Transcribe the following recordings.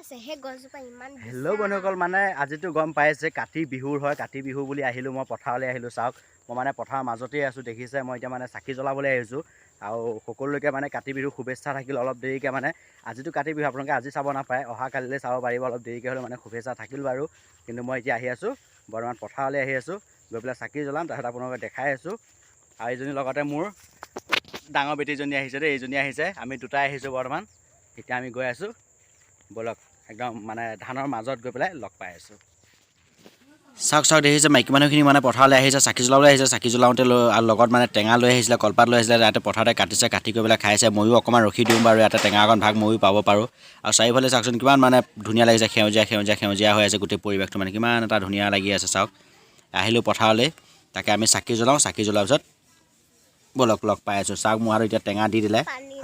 Hello' বন্ধুসকল, মানে আজিতো গম পাইছে কাতি বিহুৰ হয়। কাতি বিহু বুলি আহিলোঁ, মই পথাৰলৈ আহিলোঁ। চাওক, মই মানে পথাৰৰ মাজতেই আছোঁ, দেখিছে। মই এতিয়া মানে চাকি জ্বলাবলৈ আহিছোঁ আৰু সকলোকে মানে কাতি বিহুৰ শুভেচ্ছা থাকিল। অলপ দেৰিকৈ মানে আজিতো কাতি বিহু, আপোনালোকে আজি চাব নাপায়, অহা কালিলৈ চাব পাৰিব। অলপ দেৰিকৈ হ'লেও মানে শুভেচ্ছা থাকিল বাৰু। কিন্তু মই এতিয়া আহি আছোঁ, বৰ্তমান পথাৰলৈ আহি আছোঁ, গৈ পেলাই চাকি জ্বলাম। তাৰপিছত আপোনালোকে দেখাই আছোঁ। আৰু এইজনীৰ লগতে মোৰ ডাঙৰ বেটীজনী আহিছে দেই, এইজনী আহিছে। আমি দুটাই আহিছোঁ বৰ্তমান। এতিয়া আমি গৈ আছোঁ, ব'লক। একদম মানে ধানৰ মাজত গৈ পেলাই লগ পাই আছোঁ। চাওক চাওক, দেখিছে মাইকী মানুহখিনি মানে পথাৰলৈ আহিছে, চাকি জ্বলাবলৈ আহিছে। চাকি জ্বলাওঁতে লগত মানে টেঙা লৈ আহিছিলে, কলপাত লৈ আহিছিলে। ইয়াতে পথাৰতে কাটিছে, কাটি কৰি পেলাই খাইছে। ময়ো অকণমান ৰখি দিওঁ বাৰু, ইয়াতে টেঙা অকণ ভাগ ময়ো পাব পাৰোঁ। আৰু চাৰিওফালে চাওকচোন কিমান মানে ধুনীয়া লাগিছে, সেউজীয়া সেউজীয়া সেউজীয়া হৈ আছে গোটেই পৰিৱেশটো, মানে কিমান এটা ধুনীয়া লাগি আছে। চাওক, আহিলোঁ পথাৰলৈ, তাকে আমি চাকি জ্বলাওঁ। চাকি জ্বলোৱাৰ পিছত ব'লক লগ পাই আছোঁ। চাওক, মোৰ আৰু এতিয়া টেঙা দি দিলে।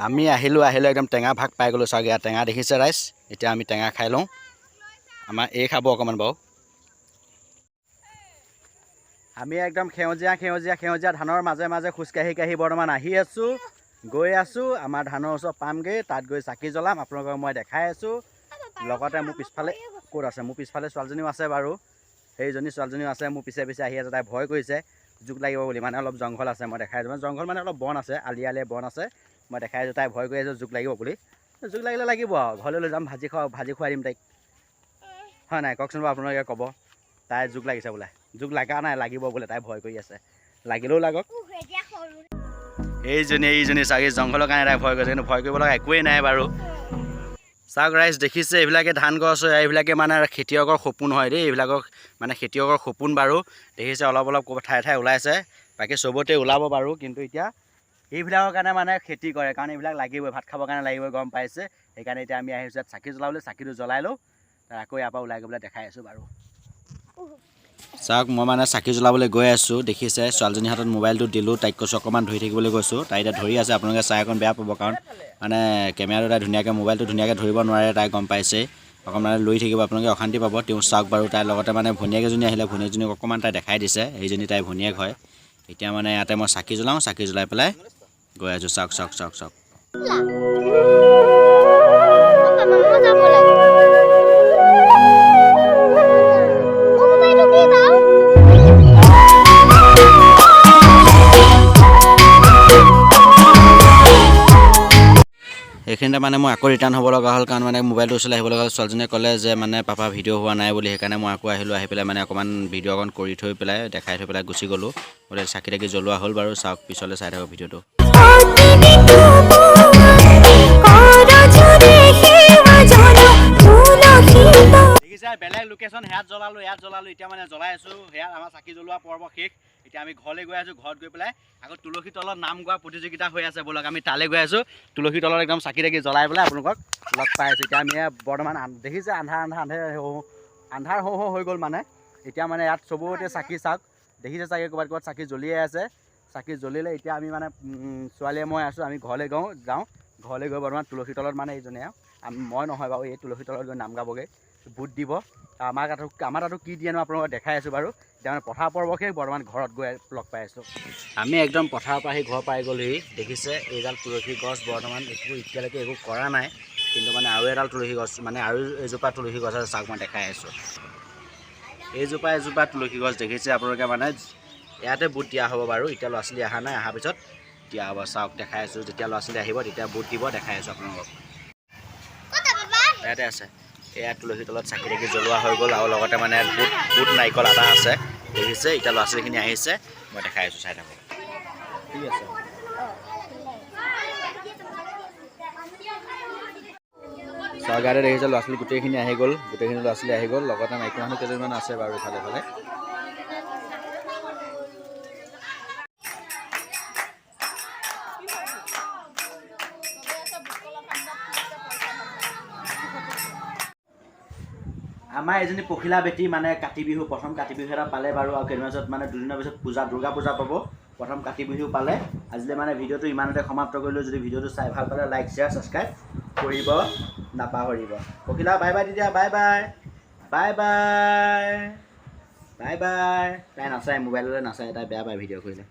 আমি আহিলোঁ একদম টেঙা ভাগ পাই গ'লোঁ। চাওক, ইয়াত টেঙা দেখিছে ৰাইজ। এতিয়া আমি টেঙা খাই লওঁ। আমাৰ এই খাব অকণমান বাৰু। আমি একদম সেউজীয়া সেউজীয়া সেউজীয়া ধানৰ মাজে মাজে খোজকাঢ়ি বৰ্তমান আহি আছোঁ, গৈ আছোঁ। আমাৰ ধানৰ ওচৰত পামগৈ, তাত গৈ চাকি জ্বলাম। আপোনালোকক মই দেখাই আছোঁ। লগতে মোৰ পিছফালে ক'ত আছে, মোৰ পিছফালে ছোৱালীজনীও আছে বাৰু। সেইজনী ছোৱালীজনীও আছে, মোৰ পিছে পিছে আহি আছে। তাই ভয় কৰিছে জোক লাগিব বুলি, মানে অলপ জংঘল আছে। মই দেখাই আছোঁ, জংঘল মানে অলপ বন আছে, আলিয়ে বন আছে। মই দেখাই আছোঁ, তাই ভয় কৰি আছোঁ জোক লাগিব বুলি। জোক লাগিলে লাগিব আৰু, ঘৰলৈ লৈ যাম, ভাজি খুৱাই দিম তাইক, হয় নাই কওকচোন বাৰু আপোনালোকে ক'ব। তাই জোক লাগিছে বোলে, জোক লগা নাই, লাগিব বোলে। তাই ভয় কৰি আছে, লাগিলেও লাগক। এইজনী চাওক, এই জংঘলৰ কাৰণে তাই ভয় কৰিছে, কিন্তু ভয় কৰিব লগা একোৱেই নাই বাৰু। চাওক ৰাইজ, দেখিছে এইবিলাকে ধান গছ হয়, এইবিলাকে মানে খেতিয়কৰ সপোন হয় দেই। এইবিলাকক মানে খেতিয়কৰ সপোন বাৰু। দেখিছে অলপ অলপ ঠায়ে ঠায়ে ওলাইছে, বাকী চবতে ওলাব বাৰু। কিন্তু এতিয়া এইবিলাকৰ কাৰণে মানে খেতি কৰে, কাৰণ এইবিলাক লাগিবই, ভাত খাবৰ কাৰণে লাগিবই, গম পাইছে। সেইকাৰণে এতিয়া আমি আহিছোঁ ইয়াত চাকি জ্বলাবলৈ। চাকিটো জ্বলাই লওঁ, আকৌ ইয়াৰ পৰা ওলাই গৈ পেলাই দেখাই আছোঁ বাৰু। চাওক, মই মানে চাকি জ্বলাবলৈ গৈ আছোঁ। দেখিছে ছোৱালীজনীৰ হাতত মোবাইলটো দিলোঁ, তাইক কৈছোঁ অকণমান ধৰি থাকিবলৈ কৈছোঁ। তাই এতিয়া ধৰি আছে, আপোনালোকে চাই অকণ বেয়া পাব, কাৰণ মানে কেমেৰাটো তাই ধুনীয়াকৈ মোবাইলটো ধুনীয়াকৈ ধৰিব নোৱাৰে, তাই গম পাইছে। অকণমান লৈ থাকিব, আপোনালোকে অশান্তি পাব। তেওঁ চাওক বাৰু, তাইৰ লগতে মানে ভনীয়েক এজনী আহিলে, ভনীয়েকজনীক অকণমান তাই দেখাই দিছে। এইজনী তাইৰ ভনীয়েক হয়। এতিয়া মানে ইয়াতে মই চাকি জ্বলাওঁ, চাকি জ্বলাই পেলাই গৈ আছোঁ। চাওক চাওক চাওক চাওক। এইখিনিতে মানে মই আকৌ ৰিটাৰ্ণ হ'ব লগা হ'ল, কাৰণ মানে মোবাইলটো ওচৰলৈ আহিব লগা হ'ল। ছোৱালীজনীয়ে ক'লে যে মানে পাপা ভিডিঅ' হোৱা নাই বুলি, সেইকাৰণে মই আকৌ আহিলোঁ। আহি পেলাই মানে অকণমান ভিডিঅ' অকণ কৰি থৈ পেলাই দেখাই থৈ পেলাই গুচি গ'লোঁ। গতিকে চাকি তাকি জ্বলোৱা হ'ল বাৰু। চাওক, পিছলৈ চাই থাকক ভিডিঅ'টো। দেখিছে বেলেগ লোকেশ্যন, ইয়াত জ্বলালোঁ এতিয়া মানে জ্বলাই আছোঁ। সেয়াত আমাৰ চাকি জ্বলোৱা পৰ্ব শেষ। এতিয়া আমি ঘৰলৈ গৈ আছোঁ। ঘৰত গৈ পেলাই আকৌ তুলসী তলত নাম গোৱা প্ৰতিযোগিতা হৈ আছে, ব'লক আমি তালৈ গৈ আছোঁ। তুলসী তলত একদম চাকি তাকি জ্বলাই পেলাই আপোনালোকক লগ পাই আছোঁ। এতিয়া আমি বৰ্তমান দেখিছে আন্ধাৰ হওঁ হওঁ হৈ গ'ল মানে। এতিয়া মানে ইয়াত চবতে চাকি, চাওক দেখিছে চাগে, ক'ৰবাত চাকি জ্বলিয়ে আছে। চাকি জ্বলিলে এতিয়া আমি মানে ছোৱালীয়ে মই আছোঁ, আমি ঘৰলৈ যাওঁ। ঘৰলৈ গৈ বৰ্তমান তুলসী তলত মানে এইজনে মই নহয় বাৰু, এই তুলসী তলত গৈ নাম গাবগৈ, বুট দিব। আমাৰ তাতো কি দিয়েনো আপোনালোকক দেখাই আছোঁ বাৰু। এতিয়া মানে পথাৰ পৰ্ব শেষ, বৰ্তমান ঘৰত গৈ লগ পাই আছোঁ। আমি একদম পথাৰৰ পৰা আহি ঘৰ পাই গ'লোহি। দেখিছে এইডাল তুলসী গছ বৰ্তমান এতিয়ালৈকে একো কৰা নাই, কিন্তু মানে আৰু এডাল তুলসী গছ, মানে আৰু এজোপা তুলসী গছ আছে। চাওক, মই দেখাই আছোঁ। এজোপা তুলসী গছ দেখিছে আপোনালোকে, মানে ইয়াতে বুট দিয়া হ'ব বাৰু। এতিয়া ল'ৰা ছোৱালী অহা নাই, অহাৰ পিছত দিয়া হ'ব। চাওক, দেখাই আছোঁ। যেতিয়া ল'ৰা ছোৱালী আহিব তেতিয়া বুট দিব, দেখাই আছোঁ আপোনালোকক। ইয়াতে আছে, এয়া তুলসী তলত চাকি তাকি জ্বলোৱা হৈ গ'ল, আৰু লগতে মানে বুট নাৰিকল আদা আছে। দেখিছে, এতিয়া ল'ৰা ছোৱালীখিনি আহিছে, মই দেখাই আছোঁ, চাই থাকক। ঠিক আছে। চাওক, ইয়াতে দেখিছে ল'ৰা ছোৱালী গোটেইখিনি আহি গ'ল, ল'ৰা ছোৱালী আহি গ'ল। লগতে মাইকী মানুহ কেইজনমান আছে বাৰু ইফালে ফালে। আমাৰ এজনী পখিলা বেটী মানে কাতি বিহু, প্ৰথম কাতি বিহু এটা পালে বাৰু। আৰু কেইদিনমান পিছত মানে দুদিনৰ পিছত দুৰ্গা পূজা পাব। প্ৰথম কাতি বিহু পালে। আজিলৈ মানে ভিডিঅ'টো ইমানতে সমাপ্ত কৰিলোঁ। যদি ভিডিঅ'টো চাই ভাল পালে লাইক শ্বেয়াৰ ছাবস্ক্ৰাইব কৰিব নাপাহৰিব। পখিলা বাই বাই তেতিয়া, bye bye bye bye bye bye. তাই নাচায়, মোবাইললৈ নাচায়, তাই বেয়া পায় ভিডিঅ' কৰিলে।